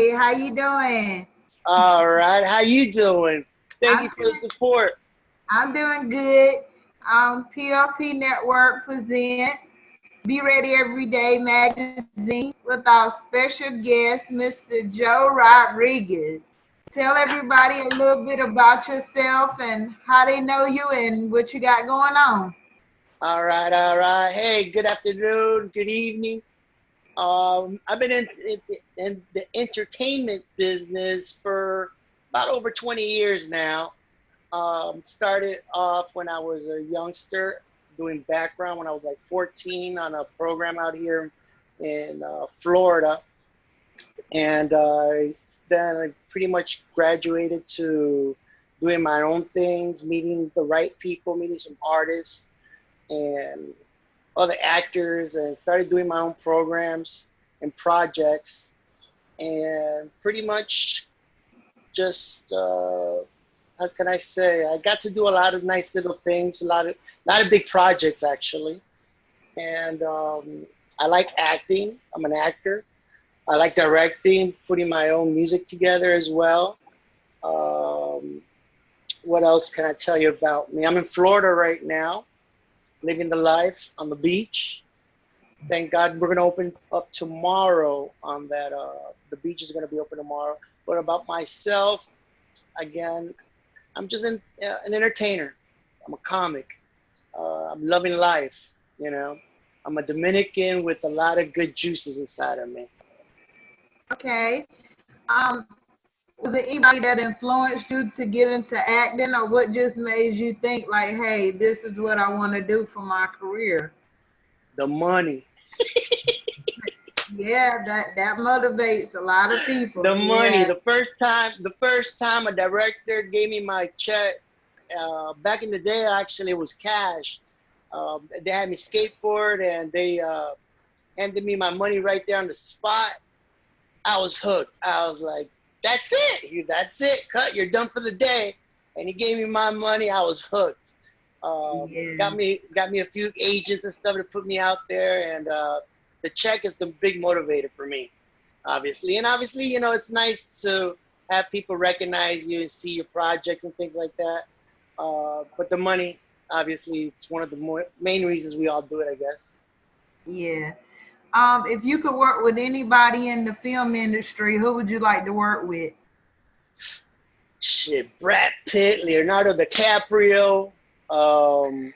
Hey, how you doing? All right, how you doing? Thank I'm you for the doing, support. I'm doing good. PLP Network presents Be Ready Every Day magazine with our special guest, Mr. Joe Rodriguez. Tell everybody a little bit about yourself and how they know you and what you got going on. All right, all right. Hey, good afternoon, good evening. I've been in the entertainment business for about over 20 years now. Started off when I was a youngster doing background when I was like 14 on a program out here in Florida. And then I pretty much graduated to doing my own things, meeting the right people, meeting some artists and other actors, and started doing my own programs and projects. And pretty much just, how can I say, I got to do a lot of nice little things, a lot of big projects actually. And I like acting. I'm an actor. I like directing, putting my own music together as well. Um, what else can I tell you about me? I'm in Florida right now, living the life on the beach. Thank God we're going to open up tomorrow on that. The beach is going to be open tomorrow. But about myself, again, I'm just an entertainer. I'm a comic. I'm loving life, you know. I'm a Dominican with a lot of good juices inside of me. Okay. Um, was it anybody that influenced you to get into acting, or what just made you think like, hey, this is what I want to do for my career? The money. Yeah, that motivates a lot of people. The money. Yeah. The first time a director gave me my check, back in the day, actually, it was cash. They had me skateboard, and they handed me my money right there on the spot. I was hooked. I was like, "That's it. That's it. Cut. You're done for the day." And he gave me my money. I was hooked. Yeah. Got me a few agents and stuff to put me out there, and the check is the big motivator for me, obviously. And obviously, it's nice to have people recognize you and see your projects and things like that. But the money, obviously, it's one of the main reasons we all do it, I guess. Yeah. If you could work with anybody in the film industry, who would you like to work with? Shit, Brad Pitt, Leonardo DiCaprio. Um,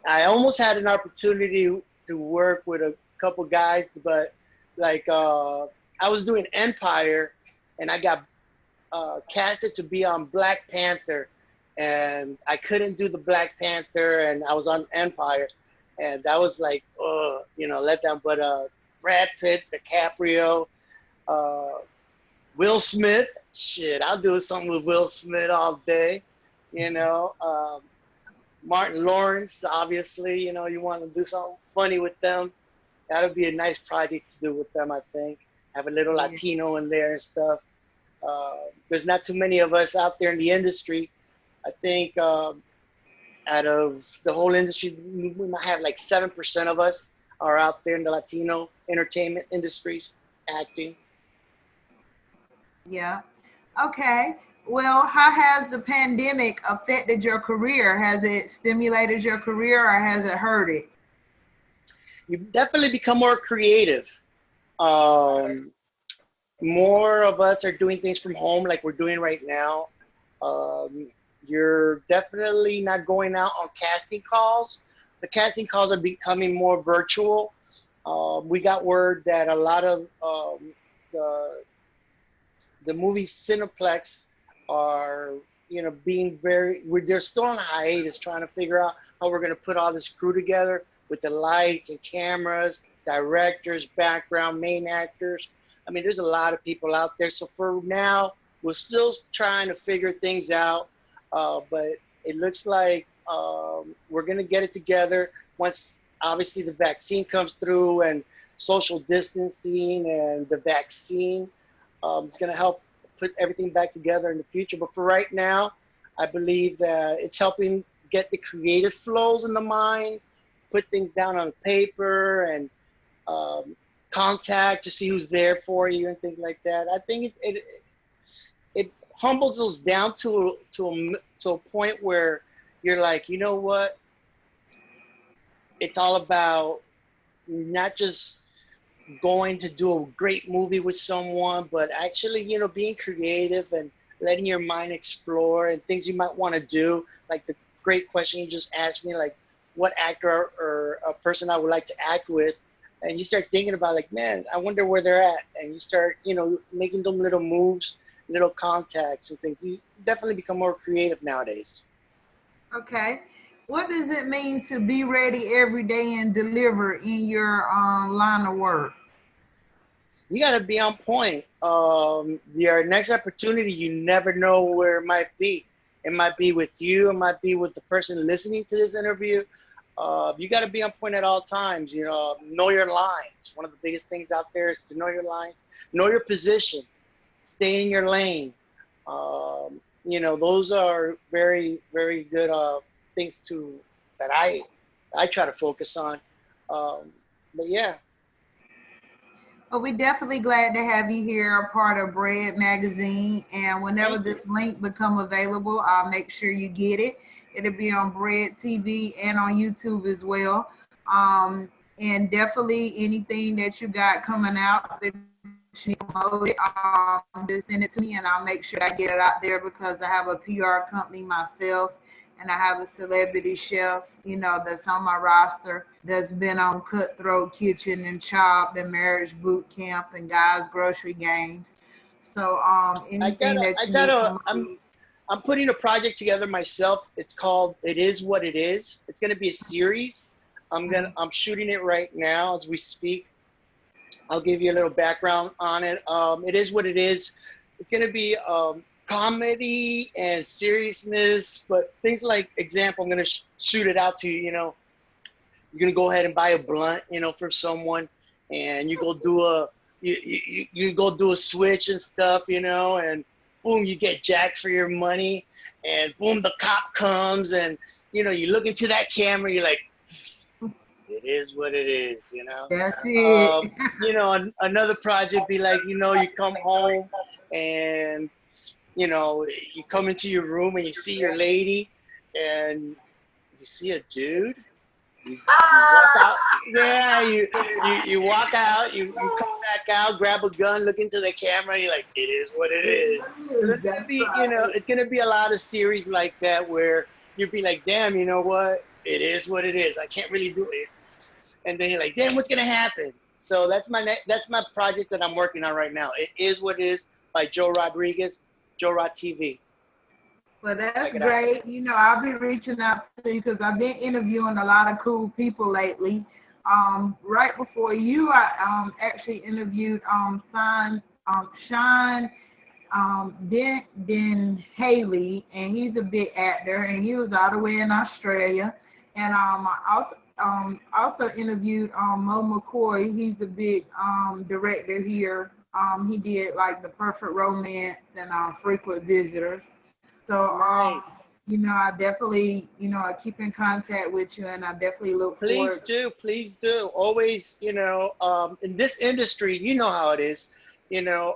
I almost had an opportunity to work with a couple guys, but like I was doing Empire, and I got casted to be on Black Panther, and I couldn't do the Black Panther, and I was on Empire, and that was like, let down. But Brad Pitt, DiCaprio, uh, Will Smith, shit, I'll do something with Will Smith all day, you know. Martin Lawrence, obviously, you want to do something funny with them. That would be a nice project to do with them, I think. Have a little Yeah. Latino in there and stuff. There's not too many of us out there in the industry. I think out of the whole industry, we might have like 7% of us are out there in the Latino entertainment industries acting. Yeah. Okay. Well, how has the pandemic affected your career? Has it stimulated your career or has it hurt it? You definitely become more creative. Um, More of us are doing things from home like we're doing right now. Um, you're definitely not going out on casting calls. The casting calls are becoming more virtual. We got word that a lot of the the movie Cineplex are, being they're still on hiatus trying to figure out how we're going to put all this crew together with the lights and cameras, directors, background, main actors. I mean, there's a lot of people out there. So for now, we're still trying to figure things out. But it looks like we're going to get it together once, obviously, the vaccine comes through and social distancing and the vaccine. It's going to help put everything back together in the future. But for right now, I believe that it's helping get the creative flows in the mind, put things down on paper, and um, contact to see who's there for you and things like that. I think it humbles us down to a point where you're like, you know what? It's all about not just going to do a great movie with someone, but actually, you know, being creative and letting your mind explore and things you might want to do. Like the great question you just asked me, like what actor or a person I would like to act with. And you start thinking about like, man, I wonder where they're at. And you start, you know, making them little moves, little contacts and things. You definitely become more creative nowadays. Okay. What does it mean to be ready every day and deliver in your line of work? You got to be on point. Your next opportunity, you never know where it might be. It might be with you. It might be with the person listening to this interview. You got to be on point at all times. You know your lines. One of the biggest things out there is to know your lines, know your position, stay in your lane. You know, those are very, very good things that I try to focus on. But yeah. Well, we're definitely glad to have you here, a part of B.R.E.A.D magazine. And whenever Thank you. this link become available, I'll make sure you get it. It'll be on B.R.E.A.D TV and on YouTube as well. And definitely anything that you got coming out that you need promoted, just send it to me and I'll make sure I get it out there because I have a PR company myself and I have a celebrity chef, you know, that's on my roster that's been on Cutthroat Kitchen and Chopped and Marriage Boot Camp and Guys Grocery Games. So anything that I you need gotta, promoted. I'm putting a project together myself. It's called It Is What It Is. It's gonna be a series. I'm shooting it right now as we speak. I'll give you a little background on it. It is what it is. It's gonna be comedy and seriousness, but things like example, I'm gonna shoot it out to you. You know, you're gonna go ahead and buy a blunt, you know, for someone, and you go do you go do a switch and stuff, you know, and boom, you get jacked for your money, and boom, the cop comes, and you know, you look into that camera, you're like, it is what it is, you know. That's it. You know, another project be like, you know, you come home and you know, you come into your room and you see your lady, and you see a dude. You walk out, yeah. You walk out. You come back out, grab a gun, look into the camera. You're like, it is what it is. So there's gonna That's be, you know, right. it's gonna be a lot of series like that where you'll be like, damn, you know what? It is what it is. I can't really do it. And then you're like, damn, what's gonna happen? So that's my project that I'm working on right now. It is what it is by Joe Rodriguez, Joe Rod TV. Well, that's Check it out. great. You know, I'll be reaching out to you because I've been interviewing a lot of cool people lately. Right before you, I actually interviewed Sean Den Haley, and he's a big actor, and he was all the way in Australia. And I also interviewed Mo McCoy. He's a big director here. He did like The Perfect Romance and Frequent Visitors. So, Nice. you know, I definitely, I keep in contact with you, and I definitely look Please forward. do, please do. Always, you know, in this industry, you know how it is. You know,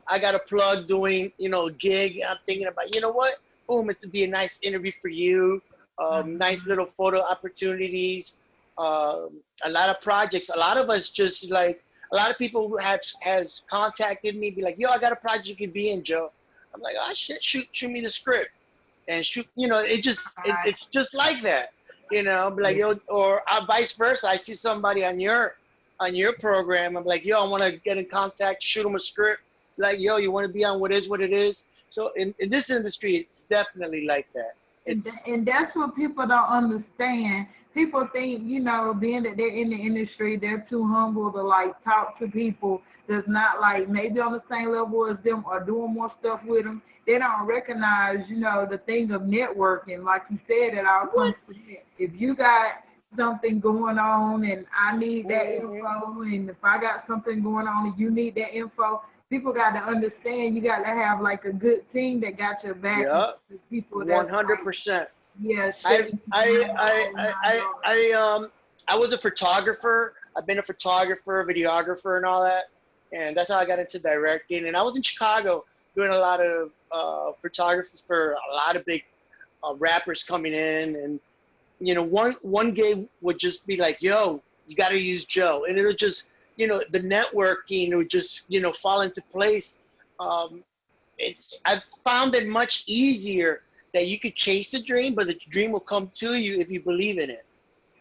I got a plug doing, you know, a gig. I'm thinking about, you know what? Boom, it would be a nice interview for you. Nice little photo opportunities. A lot of projects. A lot of us just like a lot of people who has contacted me, be like, yo, I got a project you could be in, Joe. I'm like, oh shit, shoot me the script and shoot. You know, Right. it's just like that. You know, be like yo, or vice versa. I see somebody on your program. I'm like, yo, I want to get in contact, shoot them a script. Like, yo, you want to be on what it is. So in this industry, it's definitely like that. It's And that's what people don't understand. People think, being that they're in the industry, they're too humble to like talk to people that's not like maybe on the same level as them or doing more stuff with them. They don't recognize, the thing of networking. Like you said, it all what? comes to that. If you got something going on and I need that Mm-hmm. info, and if I got something going on and you need that info, people got to understand you got to have like a good team that got your back and Yep. people that's like, 100%. yeah, I shutting people I down, I whole I nine I yards. I I was a photographer I've been a photographer, videographer, and all that. And that's how I got into directing. And I was in Chicago doing a lot of photography for a lot of big rappers coming in. And, you know, one gig would just be like, yo, you got to use Joe. And it would just, you know, the networking would just, you know, fall into place. I've found it much easier that you could chase a dream, but the dream will come to you if you believe in it.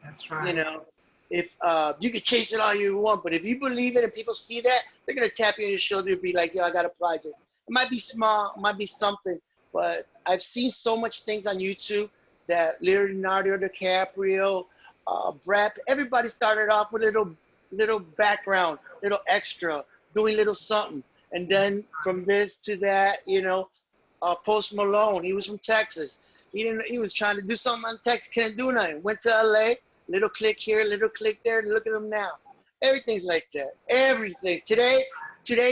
That's right. You know, if you could chase it all you want, but if you believe it and people see that, they're gonna tap you on your shoulder and be like, "Yo, I got a project." It might be small, it might be something, but I've seen so much things on YouTube that Leonardo DiCaprio, Brad, everybody started off with little background, little extra, doing little something, and then from this to that, you know. Post Malone, he was from Texas. He was trying to do something on Texas, couldn't do nothing. Went to LA, little click here, little click there, and look at him now. Everything's like that. Everything. Today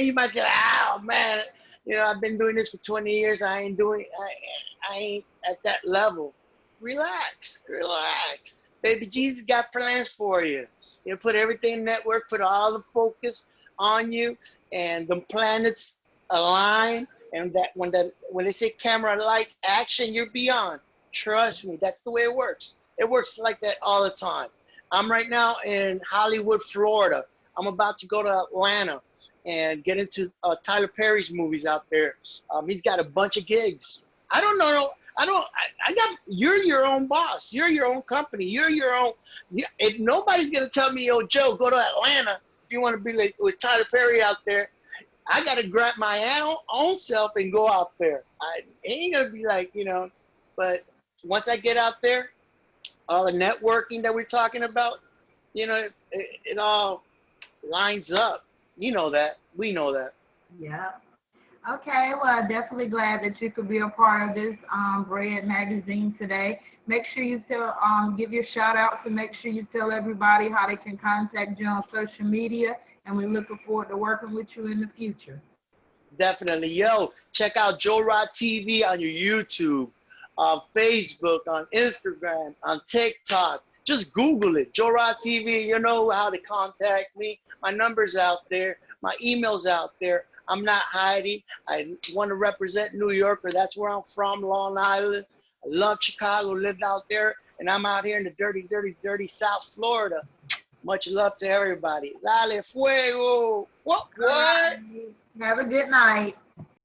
you might be like, oh man, you know, I've been doing this for 20 years. I ain't at that level. Relax. Baby Jesus got plans for you. You know, put everything in network, put all the focus on you, and the planets align. And that when they say camera, lights, action, you're beyond. Trust me, that's the way it works. It works like that all the time. I'm right now in Hollywood, Florida. I'm about to go to Atlanta and get into Tyler Perry's movies out there. He's got a bunch of gigs. I don't know. You're your own boss. You're your own company. You're your own. If nobody's gonna tell me, yo, Joe, go to Atlanta if you want to be like with Tyler Perry out there. I got to grab my own self and go out there. I ain't going to be like, you know, but once I get out there, all the networking that we're talking about, you know, it all lines up. You know that. We know that. Yeah. Okay. Well, I'm definitely glad that you could be a part of this B.R.E.A.D magazine today. Make sure you give your shout outs and make sure you tell everybody how they can contact you on social media. And we're looking forward to working with you in the future. Definitely. Yo, check out Joe Rod TV on your YouTube, on Facebook, on Instagram, on TikTok. Just Google it, Joe Rod TV. You know how to contact me. My number's out there. My email's out there. I'm not hiding. I want to represent New York, that's where I'm from, Long Island. I love Chicago, lived out there, and I'm out here in the dirty, dirty, dirty South Florida. Much love to everybody. Dale fuego. What? Have a good night.